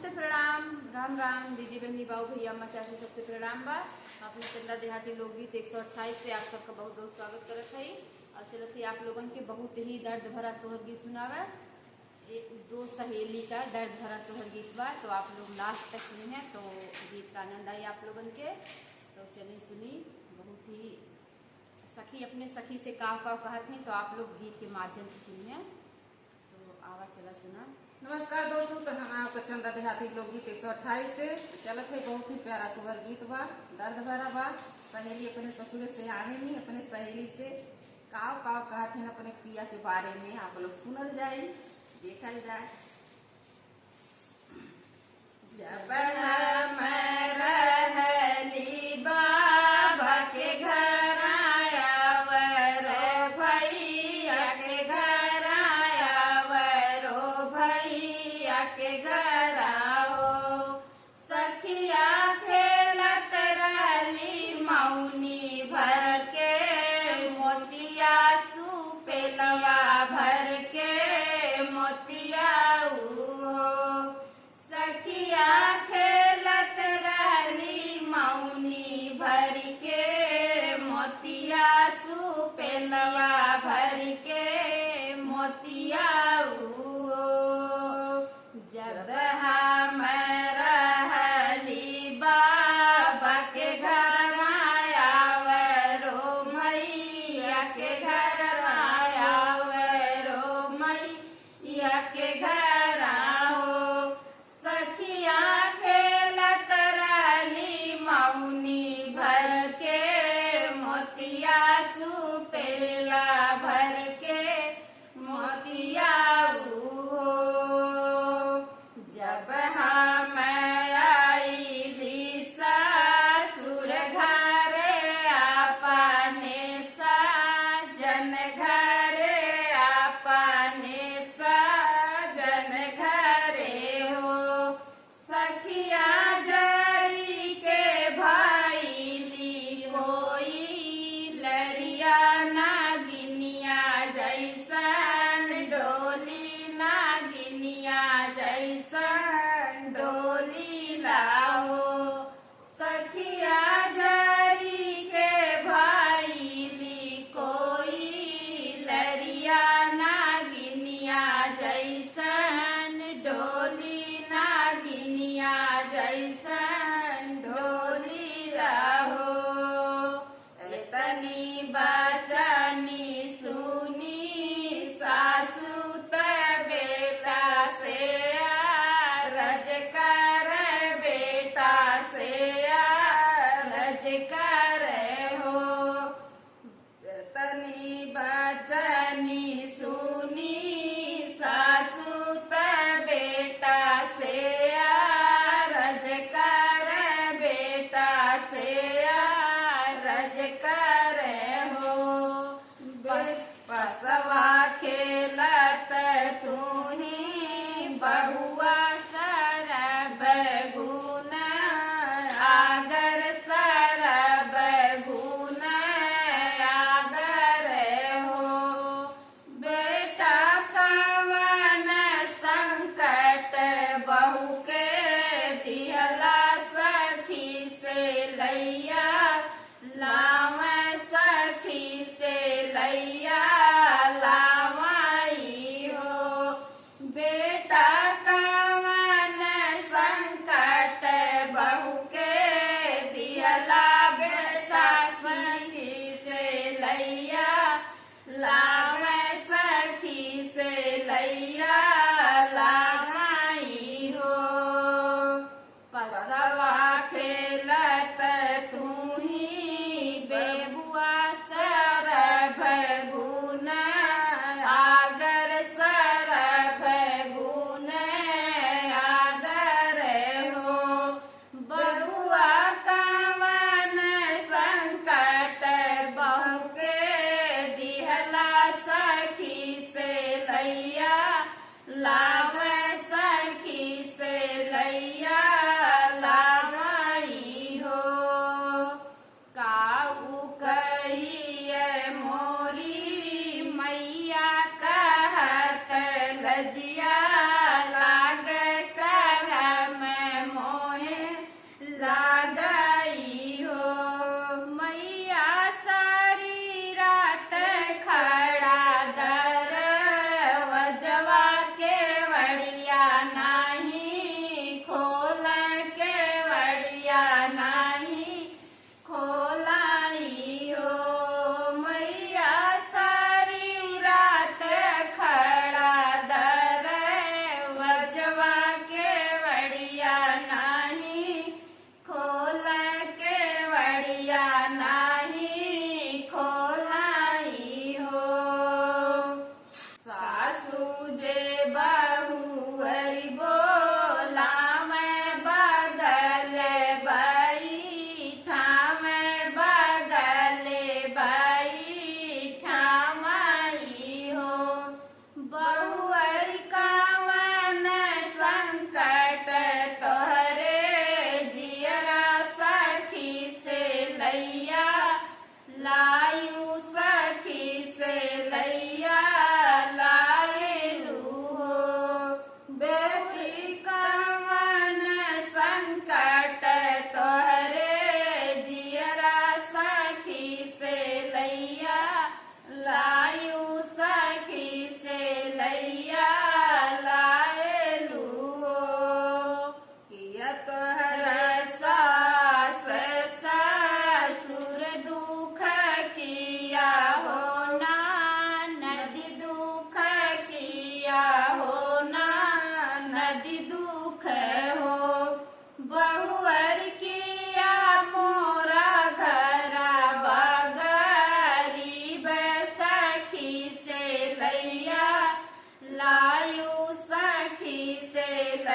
नमस्ते, प्रणाम, राम राम दीदी बहनी बाबू भैया अम्मा चाची सबसे प्रणाम बा। अपने चंदा देहाती लोकगीत 128 पे आप सबका बहुत बहुत स्वागत करत है। और चलत ही आप लोगन के बहुत ही दर्द भरा सोहर गीत सुनावे। एक दो सहेली का दर्द भरा सोहर गीत बा, तो आप लोग लास्ट तक सुनी है तो गीत का आनंद आई आप लोगन के। तो चलिए सुनी। बहुत ही सखी अपने सखी से काव काव कहत हैं, तो आप लोग गीत के माध्यम से सुनिए। तो आवाज चला सुना। नमस्कार दोस्तों, तो हम आपका चंदा देहाती लोकगीत 128 से चलत है। बहुत ही प्यारा सुहर गीत बा, दर्द भरा बा। सहेली अपने ससुर से आने में अपने सहेली से काव काव कहत हैं अपने पिया के बारे में। आप लोग सुनल जाए, देखल जाए। जब हम रहली बाबा के घर आयावरो भैया के घर आयावरो भैया के घर आओ। सखिया खेलत रहली मौनी भर के मोतिया सुपेलवा भर के मोतिया सखिया खेलत रहली मौनी भर के मोतिया सुपेलवा भर के मोतिया जब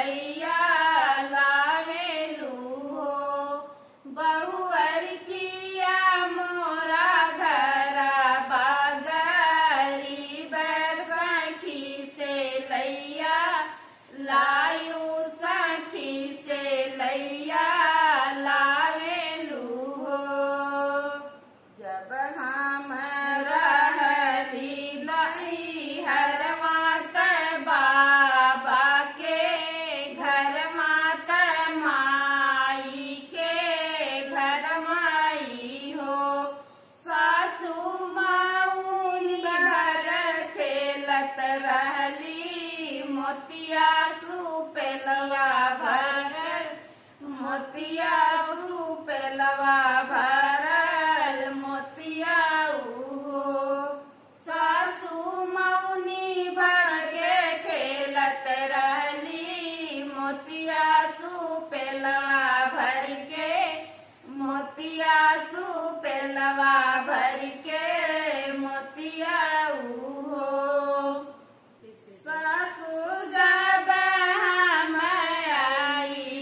लैया लावेलू हो बहुअर किया मोरा घर बागरी बैसाखी से लैया लायू साखी से लैया लावेलू हो जब हम रहली नैहर मात बाबा के घर मात माई के घर माई हो सासू माऊनी भर खेलत रहली मोतिया सुपेलवा भर मोतिया सुपेलवा भरल मोतिया सासू मौनी भर के खेलत रहली मोतिया सुपेलवा भर के मोतिया सुपेलवा भर के मोतिया हो सासू जब हम आई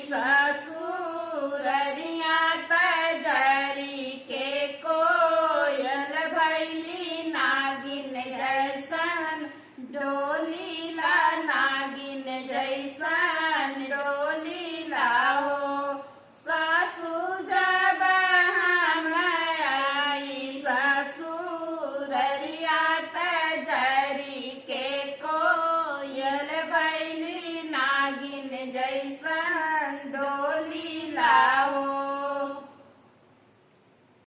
ससुररिया तजरी के कोयल भैली नागिन जैसन डो